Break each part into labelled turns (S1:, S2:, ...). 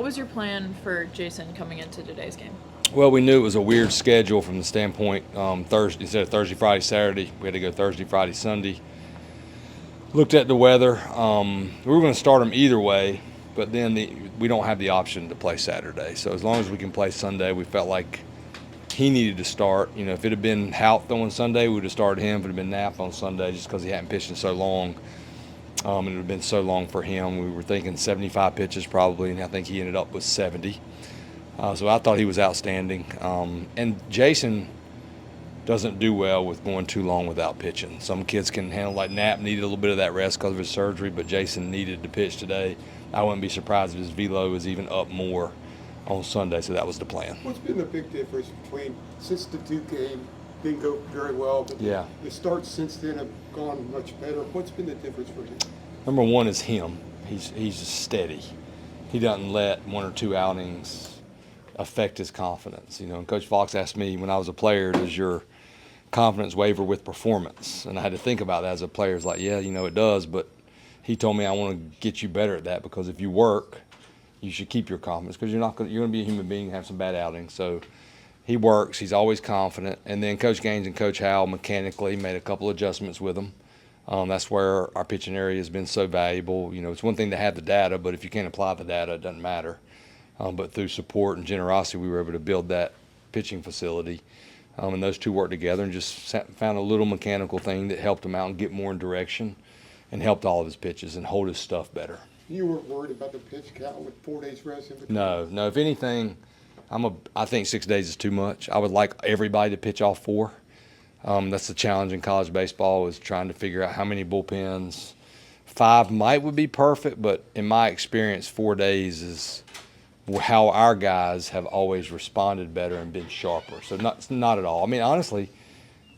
S1: was your plan for Jason coming into today's game?
S2: Well, we knew it was a weird schedule from the standpoint Thursday instead of Thursday, Friday, Saturday. We had to go Thursday, Friday, Sunday. Looked at the weather. We were going to start him either way, but then we don't have the option to play Saturday. So as long as we can play Sunday, we felt like he needed to start. You know, if it had been Houth on Sunday, we would have started him. If it had been Knapp on Sunday, just because he hadn't pitched in so long, and it would have been so long for him. We were thinking 75 pitches probably, and I think he ended up with 70. So I thought he was outstanding. And Jason doesn't do well with going too long without pitching. Some kids can handle, like Knapp needed a little bit of that rest because of his surgery, but Jason needed to pitch today. I wouldn't be surprised if his velo was even up more on Sunday, so that was the plan.
S3: What's been the big difference between, since the Duke game didn't go very well, but
S2: Yeah.
S3: the starts since then have gone much better? What's been the difference for him?
S2: Number one is him. He's just steady. He doesn't let one or two outings affect his confidence. You know, and Coach Fox asked me when I was a player, does your confidence waver with performance? And I had to think about that as a player. It's like, yeah, you know, it does, but he told me I want to get you better at that, because if you work, you should keep your confidence, because you're going to be a human being and have some bad outings. So he works. He's always confident. And then Coach Gaines and Coach Howell mechanically made a couple adjustments with him. That's where our pitching area has been so valuable. You know, it's one thing to have the data, but if you can't apply the data, it doesn't matter. But through support and generosity, we were able to build that pitching facility. And those two worked together and just found a little mechanical thing that helped him out and get more in direction and helped all of his pitches and hold his stuff better.
S3: You weren't worried about the pitch count with 4 days rest in between?
S2: No. If anything, I think 6 days is too much. I would like everybody to pitch all 4. That's the challenge in college baseball, is trying to figure out how many bullpens. 5 would be perfect, but in my experience, 4 days is how our guys have always responded better and been sharper. So not at all. I mean, honestly,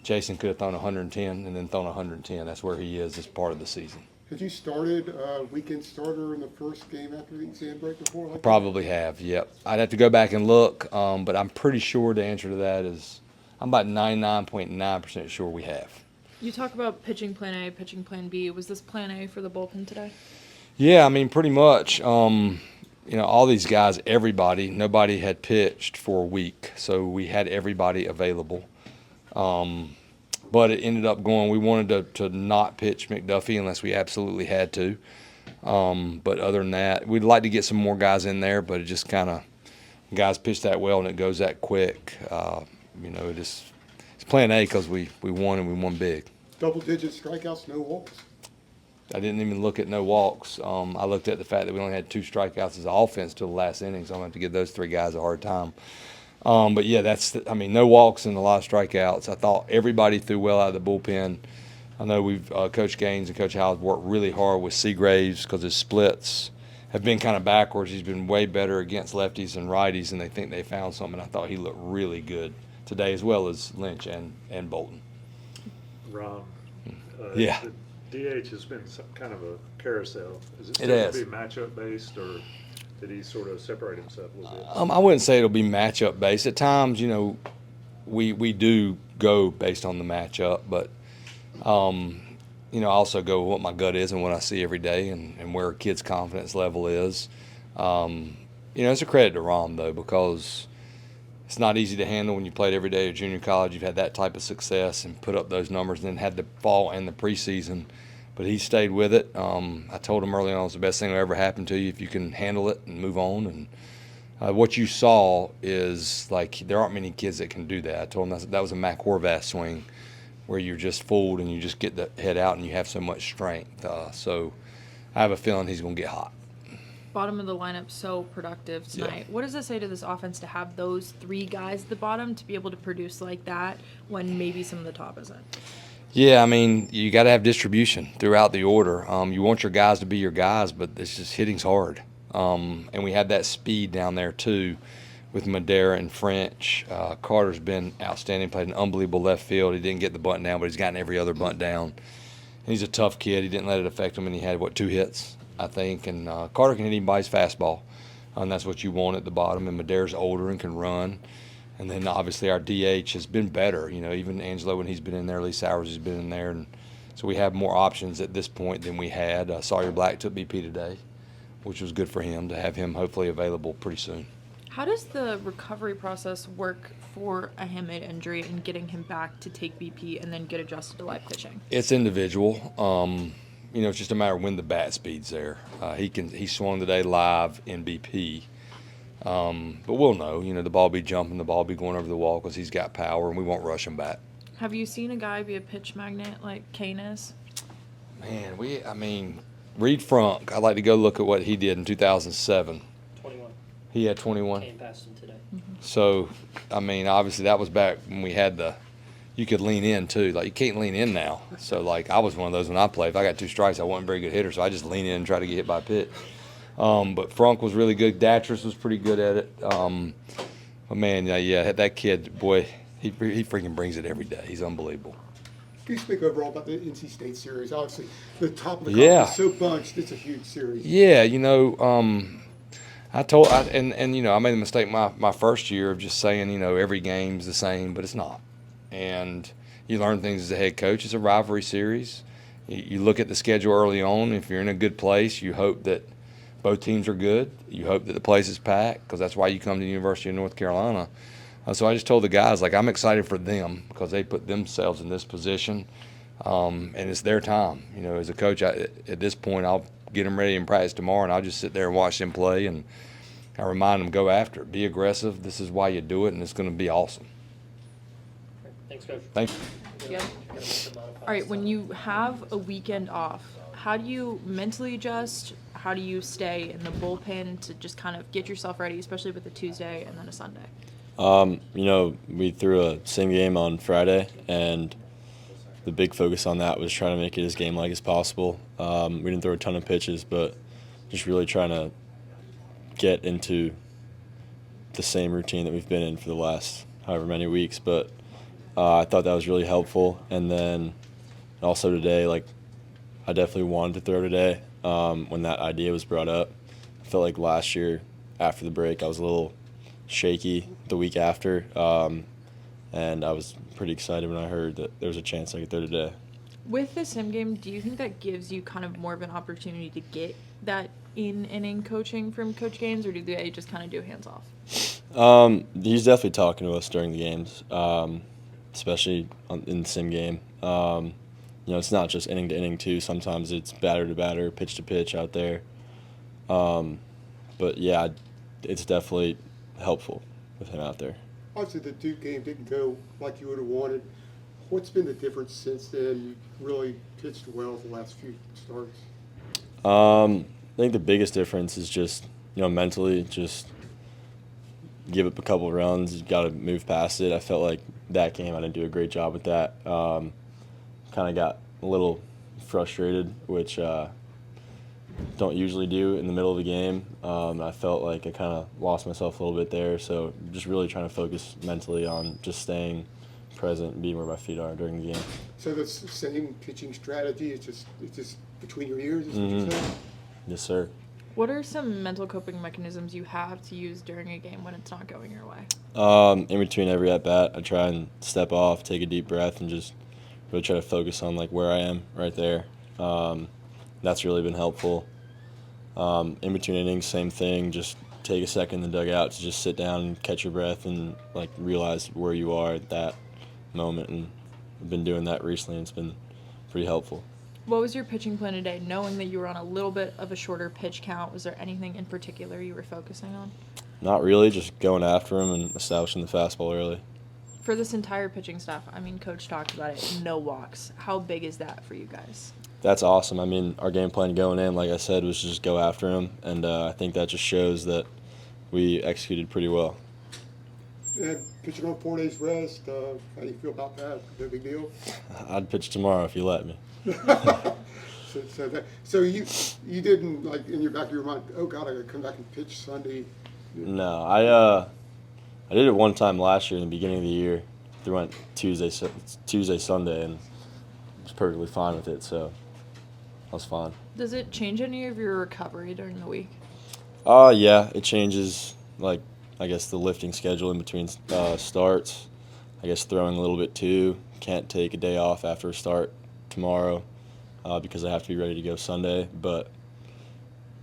S2: Jason could have thrown 110 and then thrown 110. That's where he is as part of the season.
S3: Had you started weekend starter in the first game after the exam break before?
S2: I probably have, yep. I'd have to go back and look, but I'm pretty sure the answer to that is I'm about 99.9% sure we have.
S1: You talk about pitching plan A, pitching plan B. Was this plan A for the bullpen today?
S2: Yeah, I mean, pretty much. You know, all these guys, nobody had pitched for a week, so we had everybody available. But it ended up going, we wanted to not pitch McDuffie unless we absolutely had to. But other than that, we'd like to get some more guys in there, but it just kind of, guys pitch that well and it goes that quick. You know, it's plan A because we won and we won big.
S3: Double-digit strikeouts, no walks.
S2: I didn't even look at no walks. I looked at the fact that we only had 2 strikeouts as an offense till the last inning, so I'm going to have to give those 3 guys a hard time. But, yeah, no walks and a lot of strikeouts. I thought everybody threw well out of the bullpen. I know Coach Gaines and Coach Howell worked really hard with Seagraves because his splits have been kind of backwards. He's been way better against lefties and righties, and they think they found something. I thought he looked really good today, as well as Lynch and Bolton.
S4: Rom,
S2: Yeah.
S4: The DH has been some kind of a carousel. Is it
S2: It
S4: still
S2: has.
S4: to be matchup based, or did he sort of separate himself a little bit?
S2: I wouldn't say it'll be matchup based. At times, you know, we do go based on the matchup, but you know, I also go with what my gut is and what I see every day and where a kid's confidence level is. You know, it's a credit to Rom though, because it's not easy to handle when you played every day at junior college. You've had that type of success and put up those numbers, and then had the fall and the preseason. But he stayed with it. I told him early on it's the best thing that ever happened to you if you can handle it and move on. And what you saw is, like, there aren't many kids that can do that. I told him that was a Mac Horvath swing where you're just fooled and you just get the head out and you have so much strength. So I have a feeling he's going to get hot.
S1: Bottom of the lineup so productive tonight.
S2: Yeah.
S1: What does it say to this offense to have those 3 guys at the bottom to be able to produce like that when maybe some of the top isn't?
S2: Yeah, I mean, you got to have distribution throughout the order. You want your guys to be your guys, but it's just hitting's hard. And we had that speed down there too with Madera and French. Carter's been outstanding, played an unbelievable left field. He didn't get the bunt down, but he's gotten every other bunt down. And he's a tough kid. He didn't let it affect him, and he had, 2 hits, I think. And Carter can hit anybody's fastball, and that's what you want at the bottom. And Madera's older and can run. And then obviously our DH has been better. You know, even Angelo, when he's been in there, Lee Sowers has been in there. And so we have more options at this point than we had. Sawyer Black took BP today, which was good for him to have him hopefully available pretty soon.
S1: How does the recovery process work for a hamate injury and getting him back to take BP and then get adjusted to live pitching?
S2: It's individual. It's just a matter of when the bat speed's there. He swung today live in BP. But we'll know, the ball be jumping, the ball be going over the wall because he's got power, and we won't rush him back.
S1: Have you seen a guy be a pitch magnet like Kane is?
S2: Man, Reed Frunk, I'd like to go look at what he did in 2007.
S5: 21.
S2: He had 21.
S5: Kane passed him today.
S2: So, obviously that was back when we had you could lean in too. Like, you can't lean in now. So, I was one of those when I played. If I got 2 strikes, I wasn't a very good hitter, so I just lean in and try to get hit by a pitch. But Frunk was really good. Datris was pretty good at it. But man, that kid, boy, he freaking brings it every day. He's unbelievable.
S3: Can you speak overall about the NC State series? Obviously, the top of the
S2: Yeah.
S3: conference is so bunched. It's a huge series.
S2: Yeah, I made a mistake my first year of just saying, every game's the same, but it's not. And you learn things as a head coach. It's a rivalry series. You look at the schedule early on. If you're in a good place, you hope that both teams are good. You hope that the place is packed because that's why you come to the University of North Carolina. So I just told the guys, I'm excited for them because they put themselves in this position, and it's their time. As a coach, at this point, I'll get them ready in practice tomorrow, and I'll just sit there and watch them play, and I remind them, go after it. Be aggressive. This is why you do it, and it's going to be awesome.
S5: Thanks, Coach.
S2: Thank you.
S1: Yeah. All right, when you have a weekend off, how do you mentally adjust? How do you stay in the bullpen to just kind of get yourself ready, especially with a Tuesday and then a Sunday?
S6: We threw a sim game on Friday, and the big focus on that was trying to make it as game-like as possible. We didn't throw a ton of pitches, but just really trying to get into the same routine that we've been in for the last however many weeks. But I thought that was really helpful. And then also today, I definitely wanted to throw today when that idea was brought up. I felt like last year after the break I was a little shaky the week after, and I was pretty excited when I heard that there was a chance I could throw today.
S1: With the sim game, do you think that gives you kind of more of an opportunity to get that in-inning coaching from Coach Gaines, or do they just kind of do hands-off?
S6: He's definitely talking to us during the games, especially in the sim game. It's not just inning to inning too. Sometimes it's batter to batter, pitch to pitch out there. But yeah, it's definitely helpful with him out there.
S3: Obviously, the Duke game didn't go like you would have wanted. What's been the difference since then? You really pitched well the last few starts.
S6: I think the biggest difference is just, mentally, just give up a couple runs. You got to move past it. I felt like that game I didn't do a great job with that. Kind of got a little frustrated, which don't usually do in the middle of the game. I felt like I kind of lost myself a little bit there, so just really trying to focus mentally on just staying present and being where my feet are during the game.
S3: So that's the same pitching strategy. It's just between your ears, is what you're saying?
S6: Yes, sir.
S1: What are some mental coping mechanisms you have to use during a game when it's not going your way?
S6: In between every at bat, I try and step off, take a deep breath, and just really try to focus on where I am right there. That's really been helpful. In between innings, same thing. Just take a second in the dugout to just sit down and catch your breath and realize where you are at that moment. And I've been doing that recently, and it's been pretty helpful.
S1: What was your pitching plan today? Knowing that you were on a little bit of a shorter pitch count, was there anything in particular you were focusing on?
S6: Not really, just going after him and establishing the fastball early.
S1: For this entire pitching staff, Coach talked about it, no walks. How big is that for you guys?
S6: That's awesome. Our game plan going in, like I said, was just go after him, and I think that just shows that we executed pretty well.
S3: And pitching on 4 days rest, how do you feel about that? No big deal?
S6: I'd pitch tomorrow if you let me.
S3: So you didn't, in your back of your mind, oh, God, I got to come back and pitch Sunday?
S6: No, I did it one time last year in the beginning of the year. They went Tuesday, Sunday, and I was perfectly fine with it, so I was fine.
S1: Does it change any of your recovery during the week?
S6: Yeah, it changes, I guess the lifting schedule in between starts. I guess throwing a little bit too. Can't take a day off after a start tomorrow because I have to be ready to go Sunday. But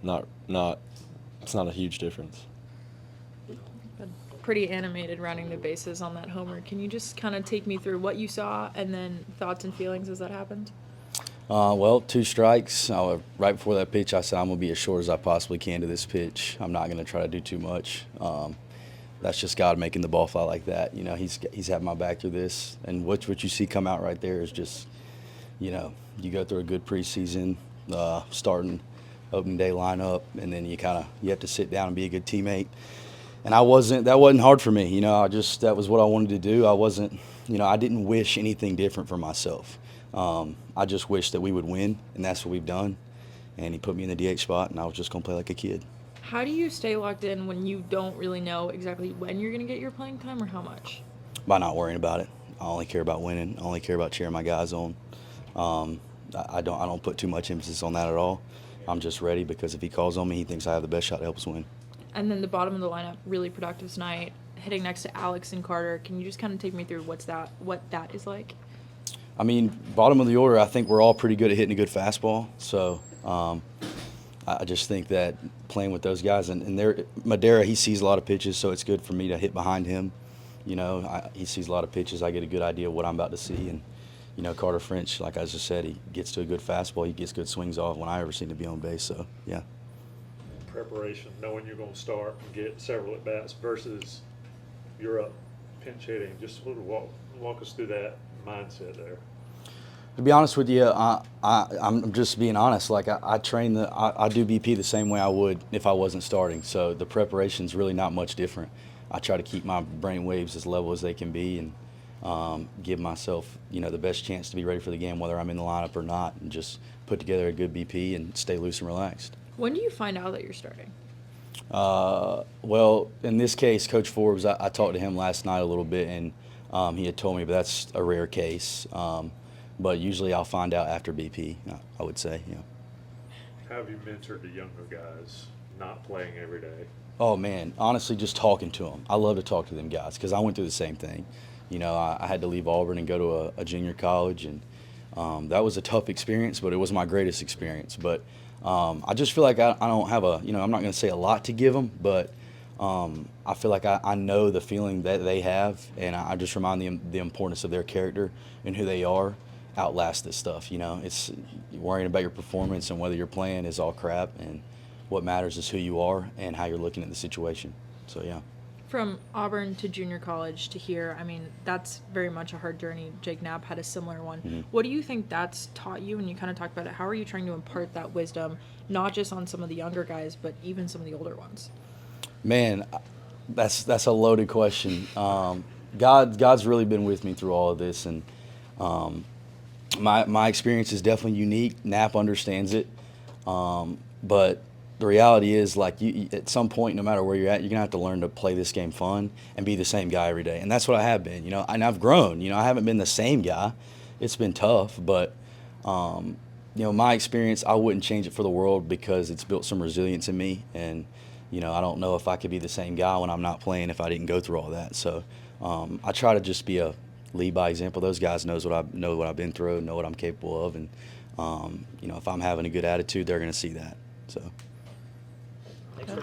S6: it's not a huge difference.
S1: Pretty animated running the bases on that homer. Can you just kind of take me through what you saw and then thoughts and feelings as that happened?
S7: Well, 2 strikes. Right before that pitch, I said I'm going to be as short as I possibly can to this pitch. I'm not going to try to do too much. That's just God making the ball fly like that. You know, he's had my back through this. And what you see come out right there is just, you know, you go through a good preseason, starting opening day lineup, and then you have to sit down and be a good teammate. And that wasn't hard for me. You know, that was what I wanted to do. I didn't wish anything different for myself. I just wished that we would win, and that's what we've done. And he put me in the DH spot, and I was just going to play like a kid.
S1: How do you stay locked in when you don't really know exactly when you're going to get your playing time or how much?
S7: By not worrying about it. I only care about winning. I only care about cheering my guys on. I don't put too much emphasis on that at all. I'm just ready because if he calls on me, he thinks I have the best shot to help us win.
S1: And then the bottom of the lineup, really productive tonight, hitting next to Alex and Carter. Can you just kind of take me through what that is like?
S7: I mean, bottom of the order, I think we're all pretty good at hitting a good fastball. So I just think that playing with those guys, and Madera, he sees a lot of pitches, so it's good for me to hit behind him. You know, he sees a lot of pitches. I get a good idea of what I'm about to see. And, you know, Carter French, like I just said, he gets to a good fastball. He gets good swings off when I ever seem to be on base. So, yeah.
S4: Preparation, knowing you're going to start and get several at-bats versus you're up pinch hitting. Just sort of walk us through that mindset there.
S7: To be honest with you, I'm just being honest. Like I train I do BP the same way I would if I wasn't starting. So the preparation's really not much different. I try to keep my brain waves as level as they can be and give myself, you know, the best chance to be ready for the game, whether I'm in the lineup or not, and just put together a good BP and stay loose and relaxed.
S1: When do you find out that you're starting?
S7: Well, in this case, Coach Forbes, I talked to him last night a little bit, and he had told me, but that's a rare case. But usually I'll find out after BP, I would say, yeah.
S4: How have you mentored the younger guys not playing every day?
S7: Oh, man, honestly, just talking to them. I love to talk to them guys because I went through the same thing. You know, I had to leave Auburn and go to a junior college, and that was a tough experience, but it was my greatest experience. But I just feel like I don't have I'm not going to say a lot to give them, but I feel like I know the feeling that they have, and I just remind them the importance of their character and who they are outlast this stuff. You know, it's worrying about your performance and whether you're playing is all crap, and what matters is who you are and how you're looking at the situation. So, yeah.
S1: From Auburn to junior college to here, I mean, that's very much a hard journey. Jake Knapp had a similar one. Mm-hmm. What do you think that's taught you? And you kind of talked about it. How are you trying to impart that wisdom, not just on some of the younger guys, but even some of the older ones?
S7: Man, that's a loaded question. God's really been with me through all of this, and my experience is definitely unique. Knapp understands it, but the reality is, like, you at some point, no matter where you're at, you're gonna have to learn to play this game fun and be the same guy every day. And that's what I have been. You know, and I've grown. You know, I haven't been the same guy. It's been tough, but you know, my experience, I wouldn't change it for the world because it's built some resilience in me. And you know, I don't know if I could be the same guy when I'm not playing if I didn't go through all that. So I try to just lead by example. Those guys know what I've been through, know what I'm capable of, and you know, if I'm having a good attitude, they're gonna see that. So.
S5: Thanks, Rom.